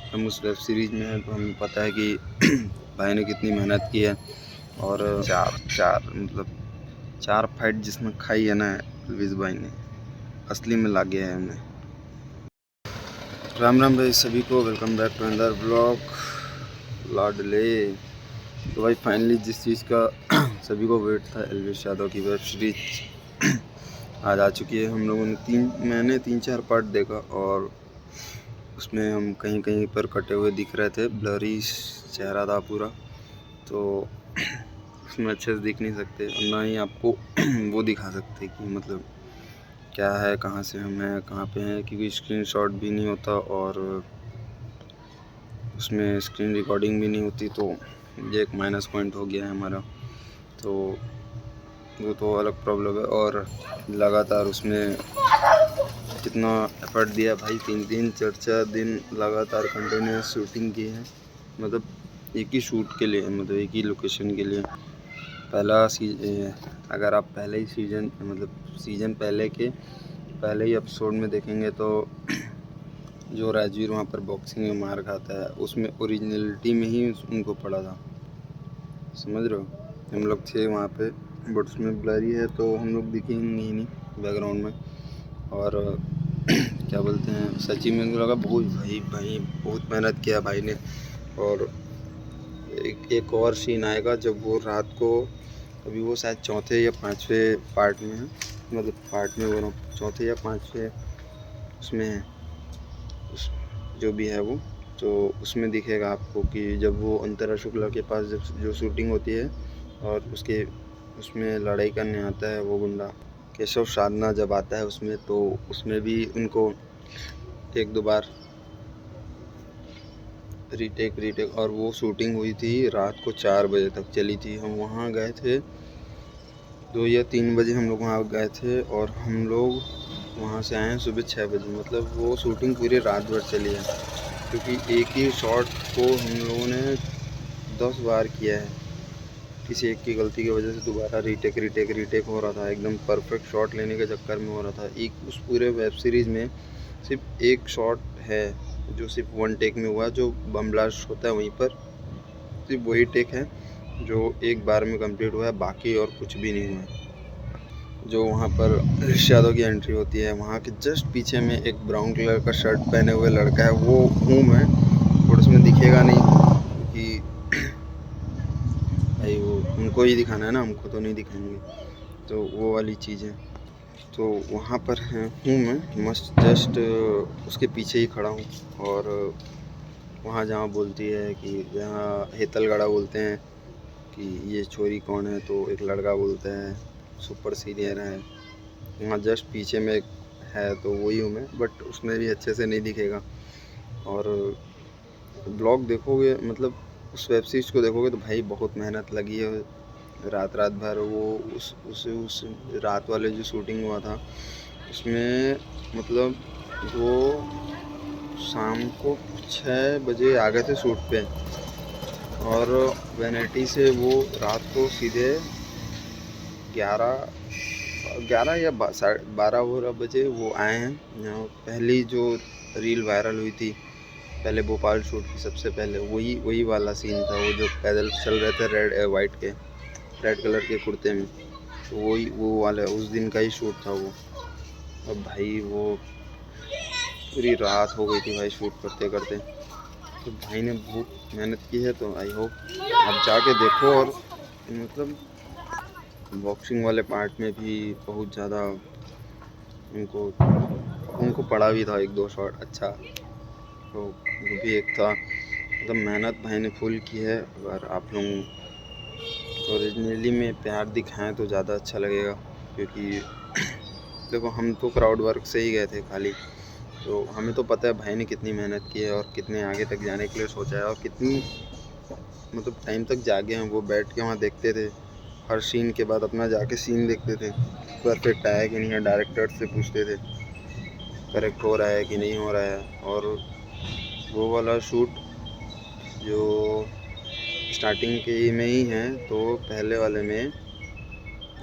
हम उस web series में हैं तो हमें पता है कि भाई ने कितनी मेहनत की है। और चार चार मतलब 4 फाइट जिसमें खाई है ना अलविज़ भाई ने, असली में ला गया है हमें। राम राम भाई सभी को, welcome back to another blog लाडले। तो भाई फाइनली जिस चीज़ का सभी को वेट था, एल्विश यादव की वेब सीरीज आज आ चुकी है। हम लोगों ने मैंने 3-4 पार्ट देखा और उसमें हम कहीं कहीं पर कटे हुए दिख रहे थे, ब्लरी चेहरा था पूरा, तो उसमें अच्छे से दिख नहीं सकते और ना ही आपको वो दिखा सकते कि मतलब क्या है, कहाँ से हम हैं, कहाँ पे हैं, क्योंकि स्क्रीनशॉट भी नहीं होता और उसमें स्क्रीन रिकॉर्डिंग भी नहीं होती। तो ये एक माइनस पॉइंट हो गया है हमारा, तो वो तो अलग प्रॉब्लम है। और लगातार उसमें कितना एफर्ट दिया भाई, 3-4 दिन लगातार कंटिन्यूस शूटिंग की है, मतलब एक ही शूट के लिए, मतलब एक ही लोकेशन के लिए। अगर आप पहले ही सीज़न पहले ही एपिसोड में देखेंगे तो जो राजवीर वहाँ पर बॉक्सिंग में मार खाता है, उसमें ओरिजिनलिटी में ही उनको पड़ा था, समझ रहे हो। हम लोग थे वहाँ पे, बट उसमें ब्लरी है तो हम लोग दिखेंगे ही नहीं बैकग्राउंड में। और क्या बोलते हैं, सच्ची में लगा बहुत भाई बहुत मेहनत किया भाई ने। और एक और सीन आएगा जब वो रात को, अभी वो शायद चौथे या पाँचवें पार्ट में है, मतलब पार्ट में वो चौथे या पाँचवें उसमें है, उस जो भी है वो, तो उसमें दिखेगा आपको कि जब वो अंतरा शुक्ला के पास जब जो शूटिंग होती है और उसमें लड़ाई करने आता है वो गुंडा केशव साधना जब आता है उसमें, तो उसमें भी उनको 1-2 बार रीटेक और वो शूटिंग हुई थी रात को 4 बजे तक चली थी। हम वहाँ गए थे 2 या 3 बजे, हम लोग वहाँ गए थे और हम लोग वहाँ से आए हैं सुबह 6 बजे। मतलब वो शूटिंग पूरी रात भर चली है, क्योंकि एक ही शॉट को हम लोगों ने 10 बार किया है। किसी एक की गलती की वजह से दोबारा रीटेक हो रहा था, एकदम परफेक्ट शॉट लेने के चक्कर में हो रहा था। एक उस पूरे वेब सीरीज़ में सिर्फ एक शॉट है जो सिर्फ 1 टेक में हुआ, जो बम ब्लास्ट होता है वहीं पर, सिर्फ वही टेक है जो एक बार में कंप्लीट हुआ है, बाकी और कुछ भी नहीं हुआ है। जो वहाँ पर ऋषि यादव की एंट्री होती है, वहाँ के जस्ट पीछे में एक ब्राउन कलर का शर्ट पहने हुए लड़का है, वो हूँ मैं, और उसमें दिखेगा नहीं क्योंकि भाई वो उनको ही दिखाना है ना, हमको तो नहीं दिखाएंगे, तो वो वाली चीज़ है। तो वहाँ पर हूँ मैं, मस्त जस्ट उसके पीछे ही खड़ा हूँ। और वहाँ जहाँ बोलती है कि जहाँ हेतलगड़ा बोलते हैं कि ये छोरी कौन है, तो एक लड़का बोलता है सुपर सीनियर है, वहाँ जस्ट पीछे में है, तो वही हूँ मैं, बट उसमें भी अच्छे से नहीं दिखेगा। और ब्लॉग देखोगे, मतलब उस वेब सीरीज़ को देखोगे तो भाई बहुत मेहनत लगी है, रात भर वो उस रात वाले जो शूटिंग हुआ था उसमें, मतलब वो शाम को 6 बजे आ गए थे शूट पे और वैनिटी से वो रात को सीधे 11 या 12 बजे वो आए हैं। यहाँ पहली जो रील वायरल हुई थी पहले भोपाल शूट की, सबसे पहले वही वाला सीन था, वो जो पैदल चल रहे थे रेड कलर के कुर्ते में, तो वो वाला उस दिन का ही शूट था वो। अब भाई वो पूरी रात हो गई थी भाई शूट करते करते, तो भाई ने बहुत मेहनत की है, तो आई होप आप जाके देखो। और मतलब बॉक्सिंग वाले पार्ट में भी बहुत ज़्यादा उनको पड़ा भी था 1-2 शॉट अच्छा, तो वो भी एक था, मतलब मेहनत भाई ने फुल की है। अगर आप लोग ओरिजिनली में प्यार दिखाएं तो ज़्यादा अच्छा लगेगा, क्योंकि देखो हम तो क्राउड वर्क से ही गए थे खाली, तो हमें तो पता है भाई ने कितनी मेहनत की है और कितने आगे तक जाने के लिए सोचा है, और कितनी मतलब टाइम तक जागे हैं। वो बैठ के वहाँ देखते थे हर सीन के बाद, अपना जाके सीन देखते थे परफेक्ट आया कि नहीं है, डायरेक्टर से पूछते थे करेक्ट हो रहा है कि नहीं हो रहा है। और वो वाला शूट जो स्टार्टिंग के में ही है, तो पहले वाले में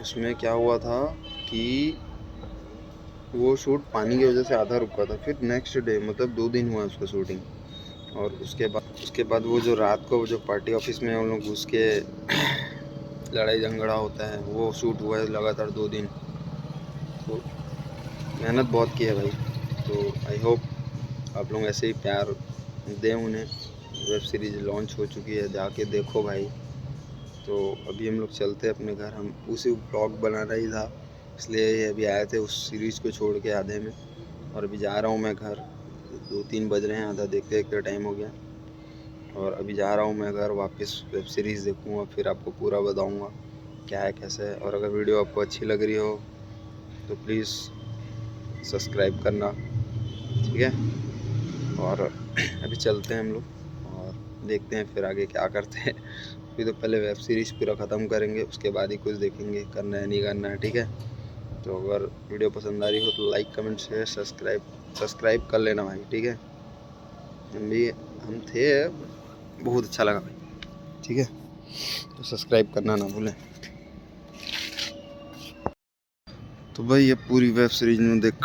उसमें क्या हुआ था कि वो शूट पानी की वजह से आधा रुका था, फिर नेक्स्ट डे मतलब 2 दिन हुआ उसका शूटिंग, और उसके बाद वो जो रात को जो पार्टी ऑफिस में उन लोग घुस के लड़ाई झगड़ा होता है, वो शूट हुआ है लगातार 2 दिन। तो मेहनत बहुत की है भाई। तो आई होप आप लोग ऐसे ही प्यार दें उन्हें। वेब सीरीज़ लॉन्च हो चुकी है, जाके देखो भाई। तो अभी हम लोग चलते हैं अपने घर। हम उसी ब्लॉग बनाना ही था, इसलिए अभी आए थे उस सीरीज़ को छोड़ के आधे में। और अभी जा रहा हूँ मैं घर। 2-3 बज रहे हैं, आधा देखते देखते टाइम हो गया। और अभी जा रहा हूँ मैं घर वापस, वेब सीरीज़ देखूँगा, फिर आपको पूरा बताऊँगा क्या है कैसे है। और अगर वीडियो आपको अच्छी लग रही हो तो प्लीज़ सब्सक्राइब करना, ठीक है। और अभी चलते हैं हम लोग और देखते हैं फिर आगे क्या करते हैं। अभी तो पहले वेब सीरीज़ पूरा ख़त्म करेंगे, उसके बाद ही कुछ देखेंगे करना है नहीं करना है, ठीक है। तो अगर वीडियो पसंद आ रही हो तो लाइक कमेंट शेयर सब्सक्राइब कर लेना भाई, ठीक है। हम थे, बहुत अच्छा लगा भाई, ठीक है। तो सब्सक्राइब करना ना भूलें। तो भाई ये पूरी वेब सीरीज में देख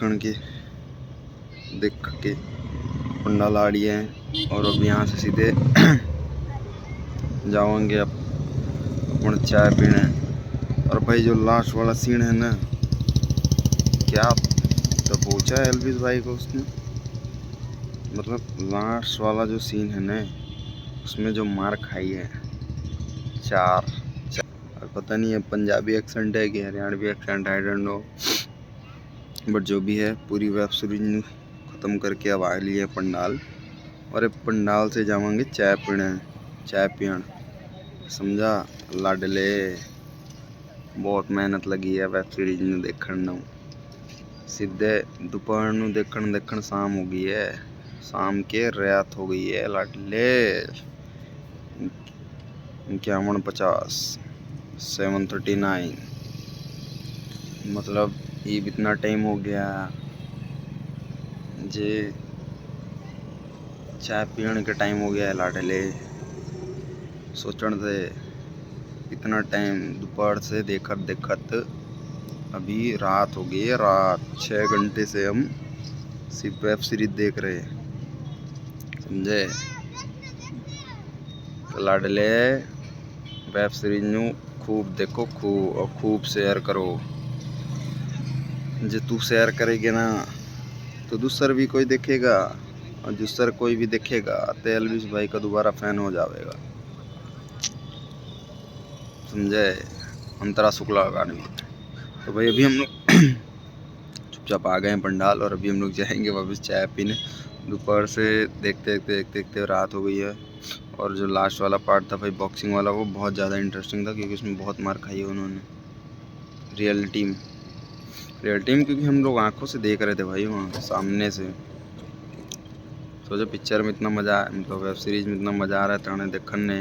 के पंडाल आ रही है। और अब यहाँ से सीधे जाओगे अब अपन चाय पीने। और भाई जो लास्ट वाला सीन है ना, क्या तो पूछा है एल्विस भाई को उसने, मतलब लास्ट वाला जो सीन है ना, उसमें जो मार खाई है चार। और पता नहीं है पंजाबी एक्सेंट है कि Haryanvi accent, I don't know, but जो भी है पूरी वेब सीरीज ख़त्म करके अब आ लिए पंडाल। और अब पंडाल से जावांगे चाय पीण, समझा लाडले। बहुत मेहनत लगी है वेब सीरीज में देखने। सीधे दोपहर में देखण शाम हो गई है, शाम के रात हो गई है लाडले। 51-50 7:39, मतलब ये इतना टाइम हो गया जे चाय पीने का टाइम हो गया है लाडले। सोचण से इतना टाइम दोपहर से देखत अभी रात हो गई है। रात 6 घंटे से हम सिर्फ वेब सीरीज देख रहे हैं, समझे। तो लाडले वेब सीरीज नू खूब देखो, खूब शेयर करो। जे तू शेयर करेगी ना तो दूसर भी कोई देखेगा, और दूसर कोई भी देखेगा तो एल्विस भाई का दोबारा फैन हो जाएगा, समझे। अंतरा शुक्ला अकाडमी। तो भाई अभी हम लोग चुपचाप आ गए हैं पंडाल, और अभी हम लोग जाएंगे वापस चाय पीने। दोपहर से देखते रात हो गई है। और जो लास्ट वाला पार्ट था भाई बॉक्सिंग वाला, वो बहुत ज़्यादा इंटरेस्टिंग था, क्योंकि उसमें बहुत मार खाई है उन्होंने रियल टीम, क्योंकि हम लोग आंखों से देख रहे थे भाई वहाँ सामने से। सोचो पिक्चर में इतना मज़ा, मतलब वेब सीरीज में इतना मज़ा आ रहा था उन्हें देखने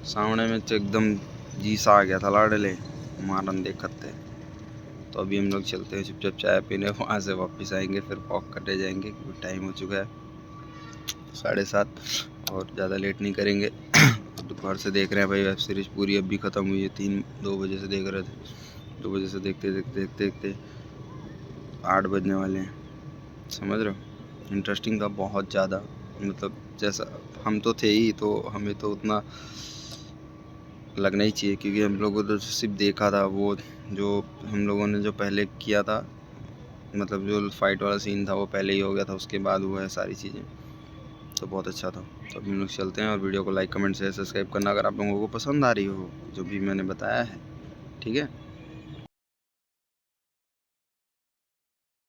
सामने में, तो एकदम जी सा आ गया था लाडले मारन देखते। तो अभी हम लोग चलते हैं चुपचाप चाय पीने, वहाँ से वापस आएंगे, फिर वॉक करने जाएंगे, क्योंकि टाइम हो चुका है 7:30, और ज़्यादा लेट नहीं करेंगे। दोपहर से देख रहे हैं भाई वेब सीरीज़ पूरी, अभी ख़त्म हुई है। 2 बजे से देख रहे थे, 2 बजे से देखते 8 बजने वाले हैं, समझ रहे हो। इंटरेस्टिंग था बहुत ज़्यादा, मतलब जैसा हम तो थे ही, तो हमें तो उतना लगना ही चाहिए, क्योंकि हम लोगों ने तो सिर्फ देखा था वो जो हम लोगों ने जो पहले किया था, मतलब जो फाइट वाला सीन था वो पहले ही हो गया था, उसके बाद हुआ है सारी चीज़ें। तो बहुत अच्छा था। तो अभी हम लोग चलते हैं, और वीडियो को लाइक कमेंट शेयर सब्सक्राइब करना अगर आप लोगों को पसंद आ रही हो जो भी मैंने बताया है, ठीक है।